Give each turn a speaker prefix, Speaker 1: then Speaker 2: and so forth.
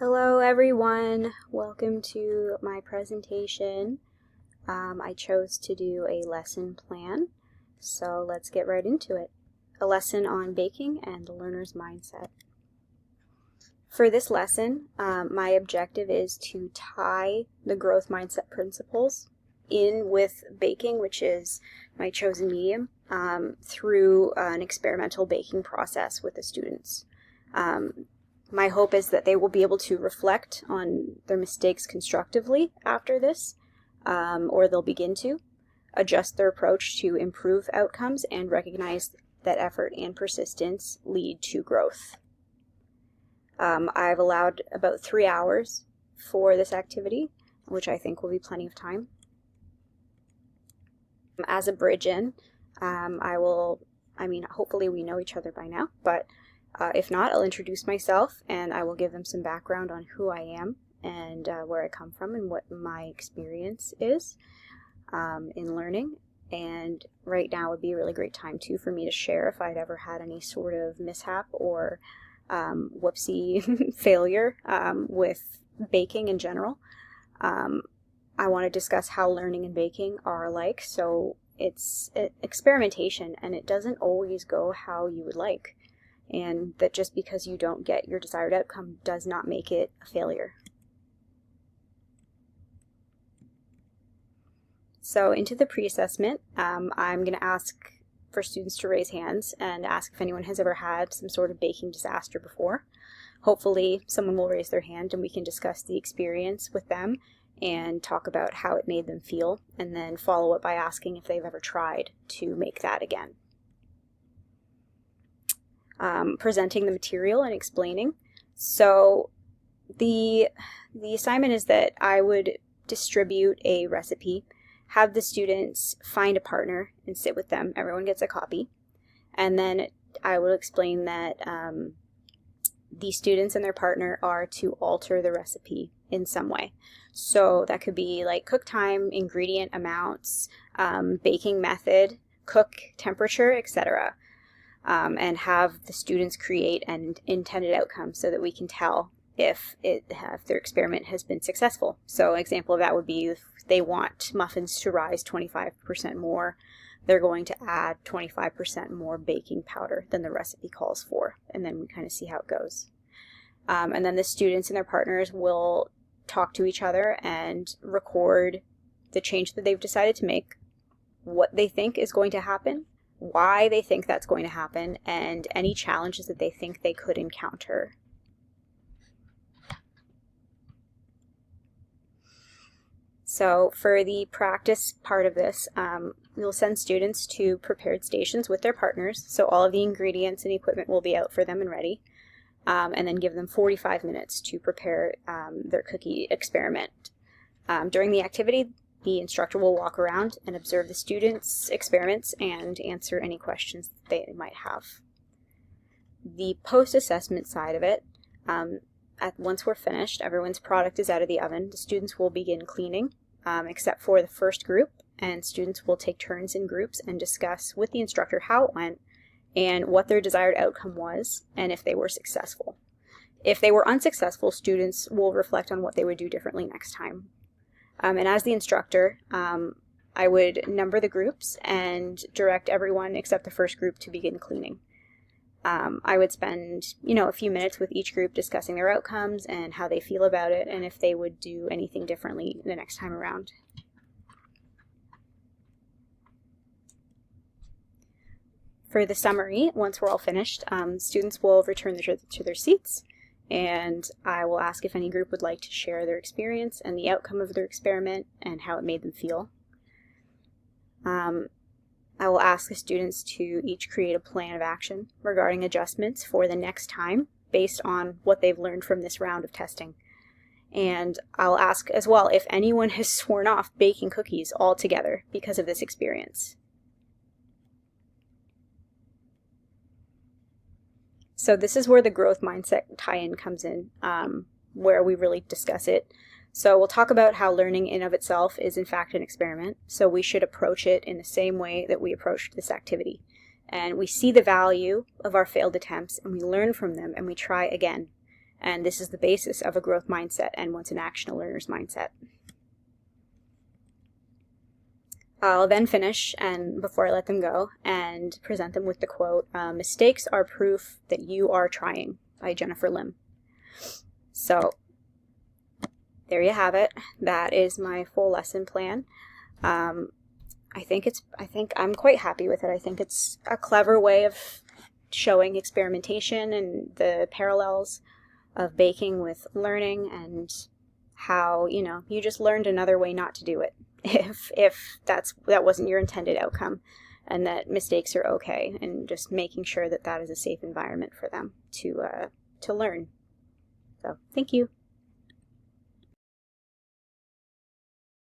Speaker 1: Hello everyone, welcome to my presentation. I chose to do a lesson plan, so let's get right into it. A lesson on baking and the learner's mindset. For this lesson, my objective is to tie the growth mindset principles in with baking, which is my chosen medium, through an experimental baking process with the students. My hope is that they will be able to reflect on their mistakes constructively after this, or they'll begin to adjust their approach to improve outcomes and recognize that effort and persistence lead to growth. I've allowed about 3 hours for this activity, which I think will be plenty of time. As a bridge-in, hopefully we know each other by now, but if not, I'll introduce myself and I will give them some background on who I am and where I come from and what my experience is in learning. And right now would be a really great time too for me to share if I'd ever had any sort of mishap or whoopsie failure with baking in general. I want to discuss how learning and baking are alike. So it's experimentation and it doesn't always go how you would like. And that just because you don't get your desired outcome does not make it a failure. So into the pre-assessment, I'm going to ask for students to raise hands and ask if anyone has ever had some sort of baking disaster before. Hopefully someone will raise their hand and we can discuss the experience with them and talk about how it made them feel, and then follow up by asking if they've ever tried to make that again. Presenting the material and explaining. So the assignment is that I would distribute a recipe, have the students find a partner and sit with them. Everyone gets a copy. And then I will explain that the students and their partner are to alter the recipe in some way. So that could be like cook time, ingredient amounts, baking method, cook temperature, etc. And have the students create an intended outcome so that we can tell if their experiment has been successful. So an example of that would be if they want muffins to rise 25% more, they're going to add 25% more baking powder than the recipe calls for, and then we kind of see how it goes. And then the students and their partners will talk to each other and record the change that they've decided to make, what they think is going to happen, why they think that's going to happen, and any challenges that they think they could encounter. So for the practice part of this, we'll send students to prepared stations with their partners, so all of the ingredients and equipment will be out for them and ready, and then give them 45 minutes to prepare their cookie experiment. During the activity, the instructor will walk around and observe the students' experiments and answer any questions that they might have. The post-assessment side of it, once we're finished, everyone's product is out of the oven, the students will begin cleaning, except for the first group, and students will take turns in groups and discuss with the instructor how it went and what their desired outcome was and if they were successful. If they were unsuccessful, students will reflect on what they would do differently next time. And as the instructor, I would number the groups and direct everyone except the first group to begin cleaning. I would spend, a few minutes with each group discussing their outcomes and how they feel about it and if they would do anything differently the next time around. For the summary, once we're all finished, students will return to their seats, and I will ask if any group would like to share their experience and the outcome of their experiment and how it made them feel. I will ask the students to each create a plan of action regarding adjustments for the next time based on what they've learned from this round of testing. And I'll ask as well if anyone has sworn off baking cookies altogether because of this experience. So this is where the growth mindset tie-in comes in, where we really discuss it. So we'll talk about how learning in of itself is in fact an experiment, so we should approach it in the same way that we approached this activity. And we see the value of our failed attempts, and we learn from them, and we try again. And this is the basis of a growth mindset and what's an actional learner's mindset. I'll then finish, and before I let them go, and present them with the quote, "Mistakes are proof that you are trying," by Jennifer Lim. So there you have it. That is my full lesson plan. I think I'm quite happy with it. I think it's a clever way of showing experimentation and the parallels of baking with learning, and how, you just learned another way not to do it if that wasn't your intended outcome, and that mistakes are okay, and just making sure that that is a safe environment for them to learn. So thank you.